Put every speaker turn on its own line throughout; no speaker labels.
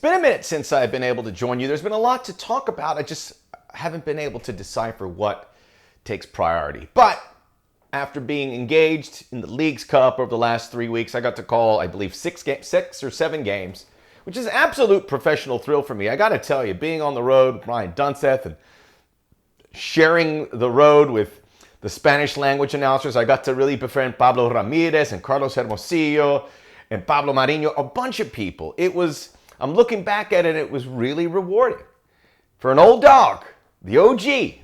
been a minute since I've been able to join you. There's been a lot to talk about. I just haven't been able to decipher what takes priority. But after being engaged in the Leagues Cup over the last 3 weeks, I got to call, I believe, 6 or 7 games, which is an absolute professional thrill for me. I got to tell you, being on the road with Ryan Dunseth and sharing the road with the Spanish language announcers, I got to really befriend Pablo Ramirez and Carlos Hermosillo and Pablo Mariño, a bunch of people. I'm looking back at it, it was really rewarding. For an old dog, the OG, I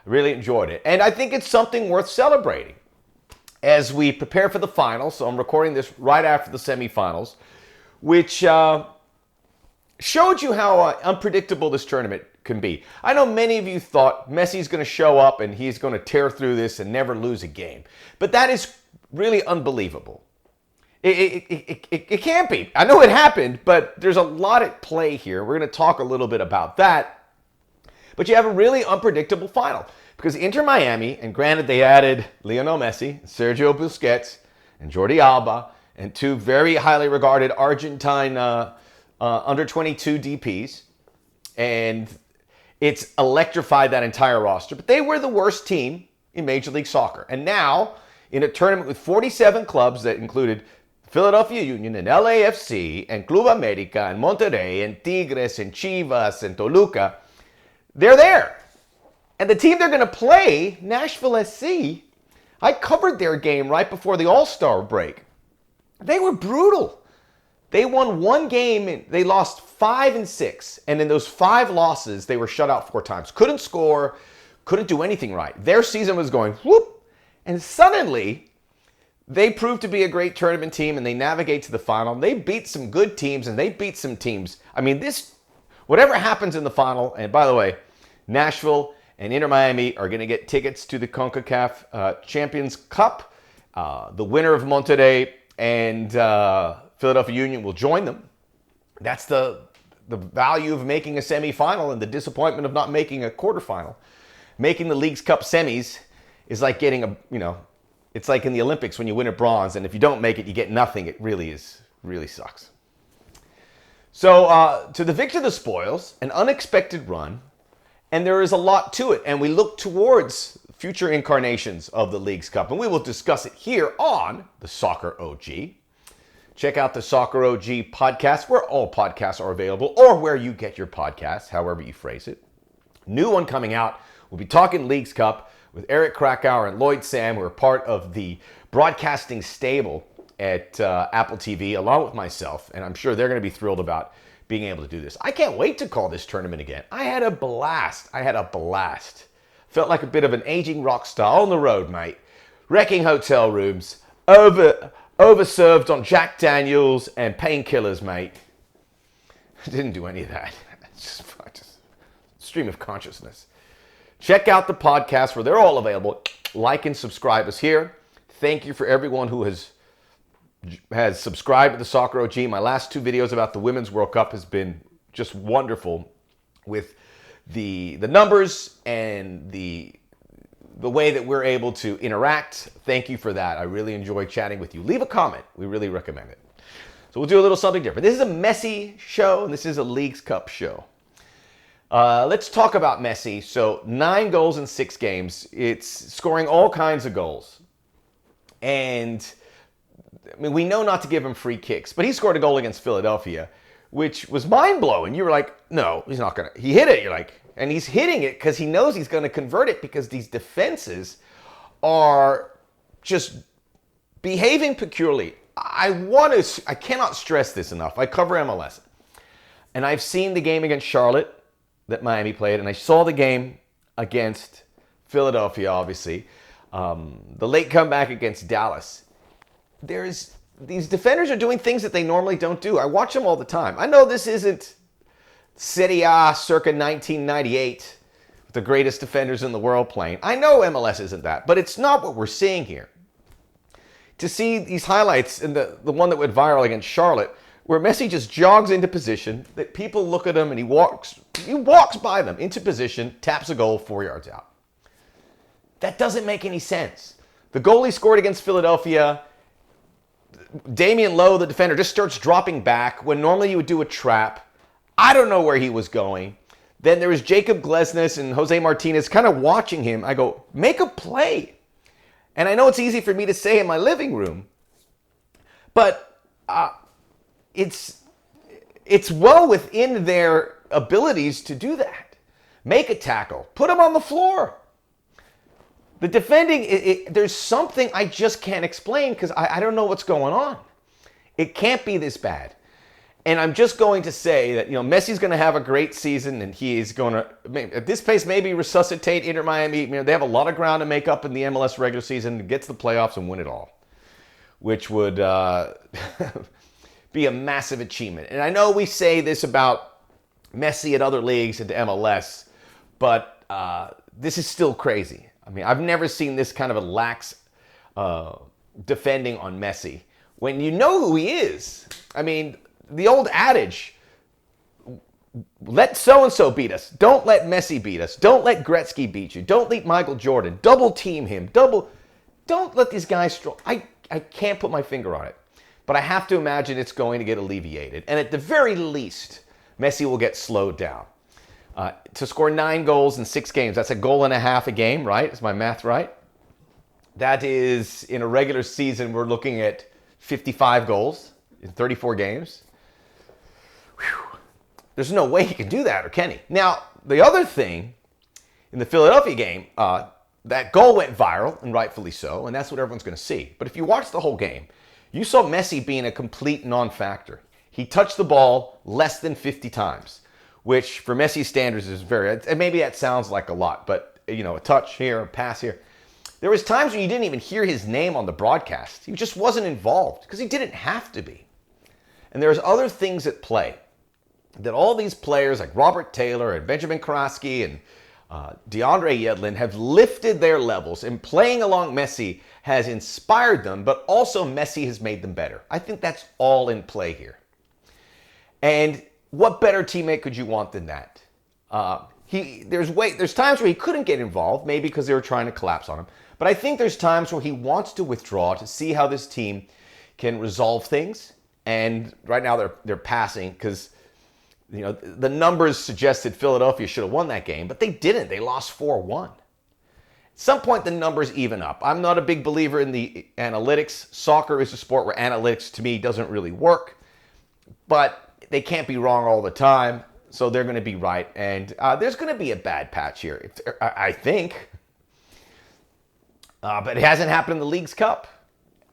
really enjoyed it. And I think it's something worth celebrating as we prepare for the finals. So I'm recording this right after the semifinals, which showed you how unpredictable this tournament can be. I know many of you thought Messi's going to show up and he's going to tear through this and never lose a game. But that is really unbelievable. It can't be. I know it happened, but there's a lot at play here. We're going to talk a little bit about that. But you have a really unpredictable final because Inter Miami, and granted they added Lionel Messi, Sergio Busquets, and Jordi Alba, and 2 very highly regarded Argentine under-22 DPs, and it's electrified that entire roster. But they were the worst team in Major League Soccer. And now, in a tournament with 47 clubs that included Philadelphia Union and LAFC and Club America and Monterrey and Tigres and Chivas and Toluca, they're there. And the team they're going to play, Nashville SC, I covered their game right before the All-Star break. They were brutal. They won 1 game, and they lost 5 and 6. And in those 5 losses, they were shut out 4 times. Couldn't score, couldn't do anything right. Their season was going whoop. And suddenly, they proved to be a great tournament team, and they navigate to the final. They beat some good teams, and they beat some teams. I mean, whatever happens in the final, and by the way, Nashville and Inter Miami are going to get tickets to the CONCACAF Champions Cup. The winner of Monterrey and Philadelphia Union will join them. That's the value of making a semifinal and the disappointment of not making a quarterfinal. Making the Leagues Cup semis is like getting it's like in the Olympics when you win a bronze, and if you don't make it, you get nothing. It really sucks. So to the victor the spoils, an unexpected run, and there is a lot to it. And we look towards future incarnations of the Leagues Cup, and we will discuss it here on the Soccer OG. Check out the Soccer OG podcast, where all podcasts are available, or where you get your podcasts, however you phrase it. New one coming out. We'll be talking Leagues Cup with Eric Krakauer and Lloyd Sam, who are part of the broadcasting stable at Apple TV, along with myself, and I'm sure they're going to be thrilled about being able to do this. I can't wait to call this tournament again. I had a blast. Felt like a bit of an aging rock star on the road, mate. Wrecking hotel rooms, overserved on Jack Daniels and painkillers, mate. I didn't do any of that. It's just stream of consciousness. Check out the podcast where they're all available. Like and subscribe us here. Thank you for everyone who has subscribed to the Soccer OG. My last 2 videos about the Women's World Cup has been just wonderful with the numbers and the way that we're able to interact. Thank you for that. I really enjoy chatting with you. Leave a comment. We really recommend it. So we'll do a little something different. This is a Messi show, and this is a Leagues Cup show. Let's talk about Messi. So 9 goals in 6 games. It's scoring all kinds of goals. And I mean, we know not to give him free kicks, but he scored a goal against Philadelphia, which was mind-blowing. You were like, no, he's not going to. He hit it. You're like, and he's hitting it because he knows he's going to convert it because these defenses are just behaving peculiarly. I cannot stress this enough. I cover MLS. And I've seen the game against Charlotte that Miami played, and I saw the game against Philadelphia, obviously. The late comeback against Dallas. These defenders are doing things that they normally don't do. I watch them all the time. I know this isn't Serie A circa 1998 with the greatest defenders in the world playing. I know MLS isn't that, but it's not what we're seeing here. To see these highlights, and the one that went viral against Charlotte, where Messi just jogs into position, that people look at him and he walks by them into position, taps a goal 4 yards out. That doesn't make any sense. The goal he scored against Philadelphia, Damian Lowe, the defender, just starts dropping back when normally you would do a trap. I don't know where he was going. Then there was Jacob Glesnes and Jose Martinez kind of watching him. I go, make a play. And I know it's easy for me to say in my living room, but it's well within their abilities to do that. Make a tackle. Put him on the floor. The defending, there's something I just can't explain because I don't know what's going on. It can't be this bad. And I'm just going to say that, Messi's going to have a great season, and he is going to, at this pace, maybe resuscitate Inter Miami. They have a lot of ground to make up in the MLS regular season to get to the playoffs and win it all, which would be a massive achievement. And I know we say this about Messi at other leagues and to MLS, but this is still crazy. I've never seen this kind of a lax defending on Messi. When you know who he is, the old adage, let so-and-so beat us. Don't let Messi beat us. Don't let Gretzky beat you. Don't let Michael Jordan. Double team him. Don't let these guys stroll. I can't put my finger on it. But I have to imagine it's going to get alleviated. And at the very least, Messi will get slowed down. To score 9 goals in 6 games, that's a goal and a half a game, right? Is my math right? That is, in a regular season, we're looking at 55 goals in 34 games. Whew. There's no way he can do that, or can he? Now, the other thing, in the Philadelphia game, that goal went viral, and rightfully so, and that's what everyone's going to see. But if you watch the whole game, you saw Messi being a complete non-factor. He touched the ball less than 50 times, which for Messi's standards is and maybe that sounds like a lot, but a touch here, a pass here. There was times when you didn't even hear his name on the broadcast. He just wasn't involved because he didn't have to be. And there's other things at play that all these players like Robert Taylor and Benjamin Kraske and DeAndre Yedlin have lifted their levels, and playing along Messi has inspired them, but also Messi has made them better. I think that's all in play here. And what better teammate could you want than that? There's times where he couldn't get involved, maybe because they were trying to collapse on him. But I think there's times where he wants to withdraw to see how this team can resolve things. And right now they're passing because the numbers suggested Philadelphia should have won that game, but they didn't. They lost 4-1. At some point, the numbers even up. I'm not a big believer in the analytics. Soccer is a sport where analytics, to me, doesn't really work. But they can't be wrong all the time, so they're going to be right. And there's going to be a bad patch here, I think. But it hasn't happened in the Leagues Cup.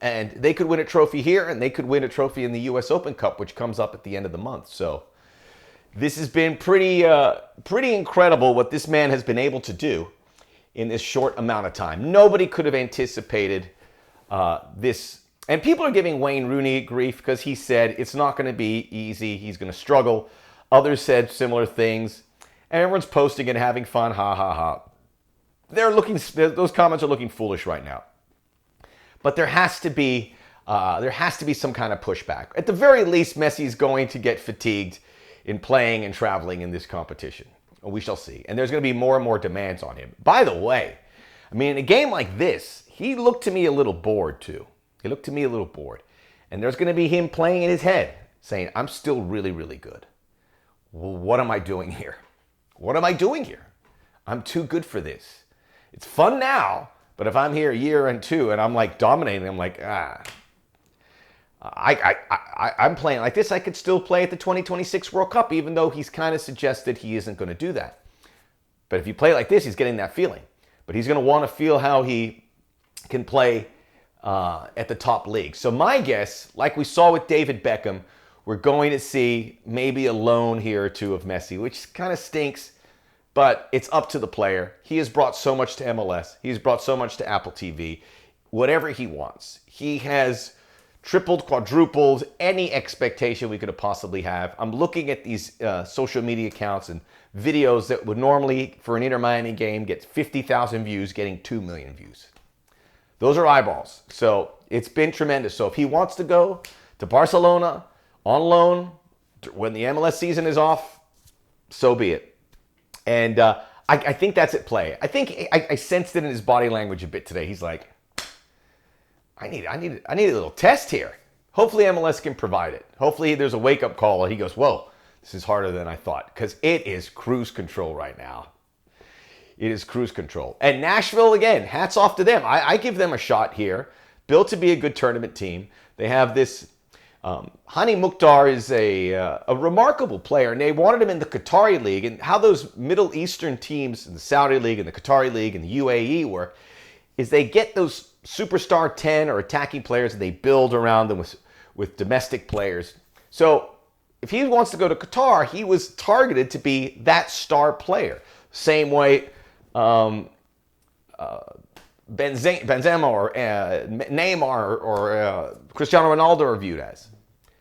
And they could win a trophy here, and they could win a trophy in the U.S. Open Cup, which comes up at the end of the month. So this has been pretty incredible what this man has been able to do in this short amount of time. Nobody could have anticipated this. And people are giving Wayne Rooney grief because he said it's not going to be easy. He's going to struggle. Others said similar things. And everyone's posting and having fun. Ha, ha, ha. Those comments are looking foolish right now. But there has to be some kind of pushback. At the very least, Messi's going to get fatigued in playing and traveling in this competition. We shall see. And there's going to be more and more demands on him. By the way, in a game like this, he looked to me a little bored too. He looked to me a little bored. And there's going to be him playing in his head, saying, I'm still really, really good. Well, what am I doing here? What am I doing here? I'm too good for this. It's fun now, but if I'm here a year and two and I'm dominating, I'm I'm playing like this. I could still play at the 2026 World Cup, even though he's kind of suggested he isn't going to do that. But if you play like this, he's getting that feeling. But he's going to want to feel how he can play at the top league. So my guess, like we saw with David Beckham, we're going to see maybe a loan here or two of Messi, which kind of stinks, but it's up to the player. He has brought so much to MLS. He's brought so much to Apple TV. Whatever he wants. He has tripled, quadrupled any expectation we could have possibly have. I'm looking at these social media accounts and videos that would normally, for an Inter Miami game, get 50,000 views, getting 2 million views. Those are eyeballs. So it's been tremendous. So if he wants to go to Barcelona on loan when the MLS season is off, so be it. And I think that's at play. I think I sensed it in his body language a bit today. He's like, I need a little test here. Hopefully MLS can provide it. Hopefully there's a wake-up call and he goes, whoa, This is harder than I thought because it is cruise control right now. It is cruise control. And Nashville, again, hats off to them. I give them a shot here. Built to be a good tournament team. They have this. Hani Mukhtar is a remarkable player, and they wanted him in the Qatari League. And how those Middle Eastern teams in the Saudi League and the Qatari League and the UAE work is they get those superstar 10 or attacking players and they build around them with domestic players. So if he wants to go to Qatar, he was targeted to be that star player. Same way Benzema or Neymar or Cristiano Ronaldo are viewed as.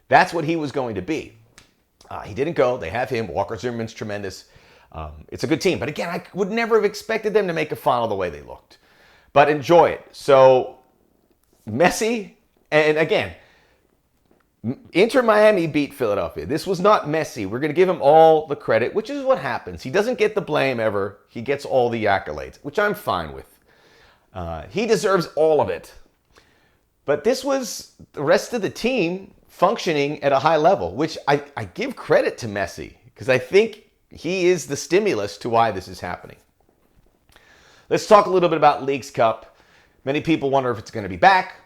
That's what he was going to be. He didn't go. They have him. Walker Zimmerman's tremendous. It's a good team. But again, I would never have expected them to make a final the way they looked. But enjoy it. So Messi, and again, Inter Miami beat Philadelphia. This was not Messi. We're going to give him all the credit, which is what happens. He doesn't get the blame ever. He gets all the accolades, which I'm fine with. He deserves all of it. But this was the rest of the team functioning at a high level, which I give credit to Messi because I think he is the stimulus to why this is happening. Let's talk a little bit about Leagues Cup. Many people wonder if it's going to be back.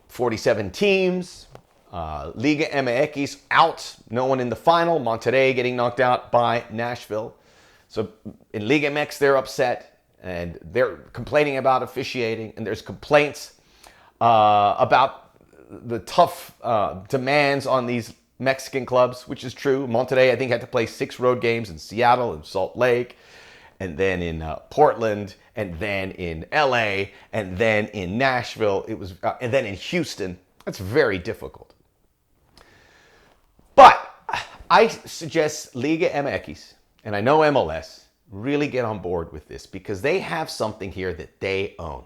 47 teams. Liga MX out. No one in the final. Monterrey getting knocked out by Nashville. So in Liga MX, they're upset. And they're complaining about officiating. And there's complaints about the tough demands on these Mexican clubs, which is true. Monterrey, I think, had to play 6 road games in Seattle and Salt Lake. And then in Portland, and then in LA, and then in Nashville, and then in Houston. That's very difficult. But I suggest Liga MX, and I know MLS, really get on board with this because they have something here that they own.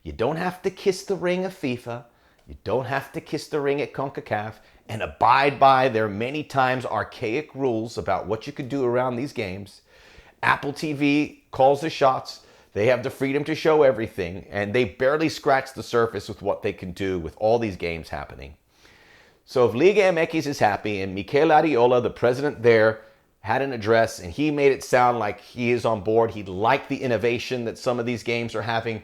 You don't have to kiss the ring of FIFA. You don't have to kiss the ring at CONCACAF and abide by their many times archaic rules about what you could do around these games. Apple TV calls the shots. They have the freedom to show everything, and they barely scratch the surface with what they can do with all these games happening. So if Liga MX is happy, and Mikel Ariola, the president there, had an address, and he made it sound like he is on board, he liked the innovation that some of these games are having.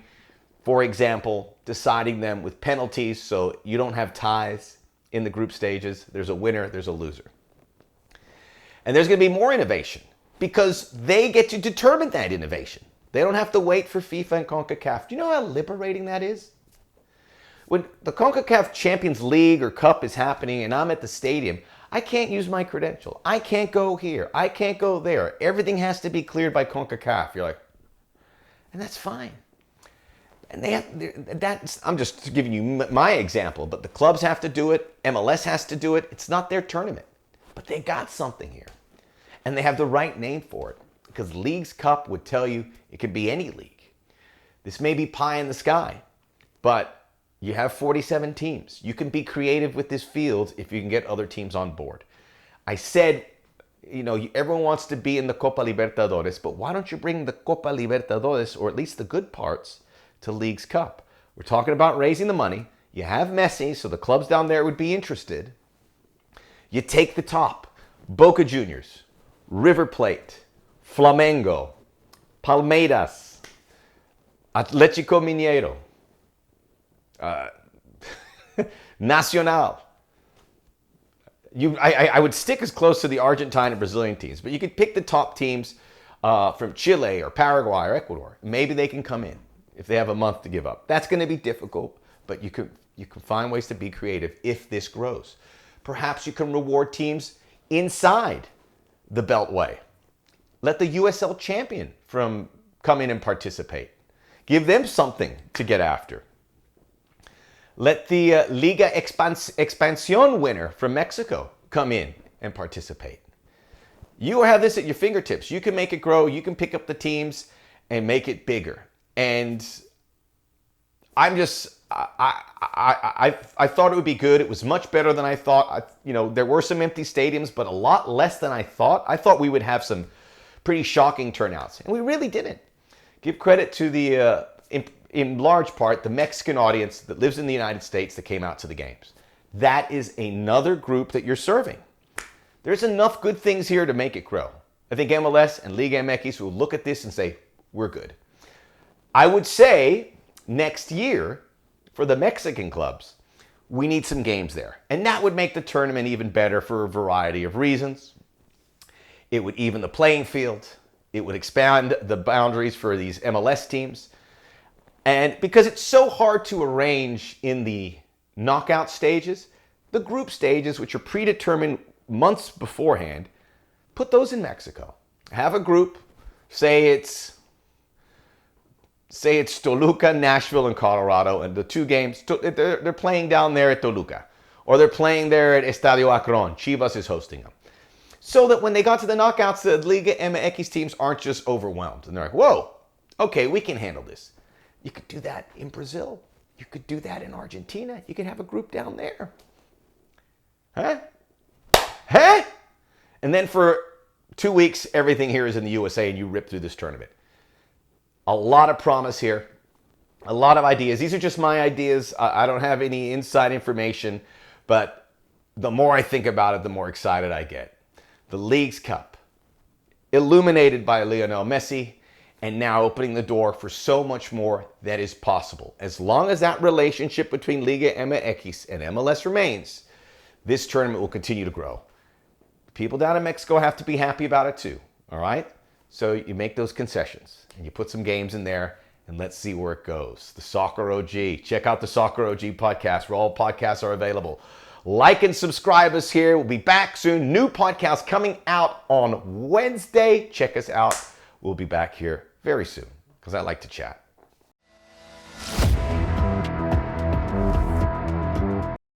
For example, deciding them with penalties so you don't have ties in the group stages. There's a winner, there's a loser. And there's going to be more innovation, because they get to determine that innovation. They don't have to wait for FIFA and CONCACAF. Do you know how liberating that is? When the CONCACAF Champions League or Cup is happening and I'm at the stadium, I can't use my credential. I can't go here. I can't go there. Everything has to be cleared by CONCACAF. You're like, and that's fine. And I'm just giving you my example, but the clubs have to do it. MLS has to do it. It's not their tournament, but they got something here. And they have the right name for it, because Leagues Cup would tell you it could be any league. This may be pie in the sky, but you have 47 teams. You can be creative with this field if you can get other teams on board. I said, everyone wants to be in the Copa Libertadores, but why don't you bring the Copa Libertadores, or at least the good parts, to Leagues Cup? We're talking about raising the money. You have Messi, so the clubs down there would be interested. You take the top. Boca Juniors, River Plate, Flamengo, Palmeiras, Atlético Mineiro, Nacional. I would stick as close to the Argentine and Brazilian teams, but you could pick the top teams from Chile or Paraguay or Ecuador. Maybe they can come in if they have a month to give up. That's going to be difficult, but you can find ways to be creative if this grows. Perhaps you can reward teams inside the Beltway. Let the USL champion come in and participate. Give them something to get after. Let the Liga Expansión winner from Mexico come in and participate. You have this at your fingertips. You can make it grow. You can pick up the teams and make it bigger. And I thought it would be good. It was much better than I thought. There were some empty stadiums, but a lot less than I thought. I thought we would have some pretty shocking turnouts, and we really didn't. Give credit to the, in large part, the Mexican audience that lives in the United States that came out to the games. That is another group that you're serving. There's enough good things here to make it grow. I think MLS and Liga MX will look at this and say, we're good. I would say next year, for the Mexican clubs, we need some games there. And that would make the tournament even better for a variety of reasons. It would even the playing field. It would expand the boundaries for these MLS teams. And because it's so hard to arrange in the knockout stages, the group stages, which are predetermined months beforehand, put those in Mexico. Have a group, say it's Toluca, Nashville, and Colorado, and the two games, they're playing down there at Toluca, or they're playing there at Estadio Akron. Chivas is hosting them. So that when they got to the knockouts, the Liga MX teams aren't just overwhelmed. And they're like, whoa, okay, we can handle this. You could do that in Brazil. You could do that in Argentina. You could have a group down there. Huh? Huh? And then for 2 weeks, everything here is in the USA and you rip through this tournament. A lot of promise here. A lot of ideas. These are just my ideas. I don't have any inside information, but the more I think about it, the more excited I get. The Leagues Cup, illuminated by Lionel Messi, and now opening the door for so much more that is possible. As long as that relationship between Liga MX and MLS remains, this tournament will continue to grow. People down in Mexico have to be happy about it too, all right? So you make those concessions, and you put some games in there, and let's see where it goes. The Soccer OG. Check out the Soccer OG podcast, where all podcasts are available. Like and subscribe us here. We'll be back soon. New podcast coming out on Wednesday. Check us out. We'll be back here very soon because I like to chat.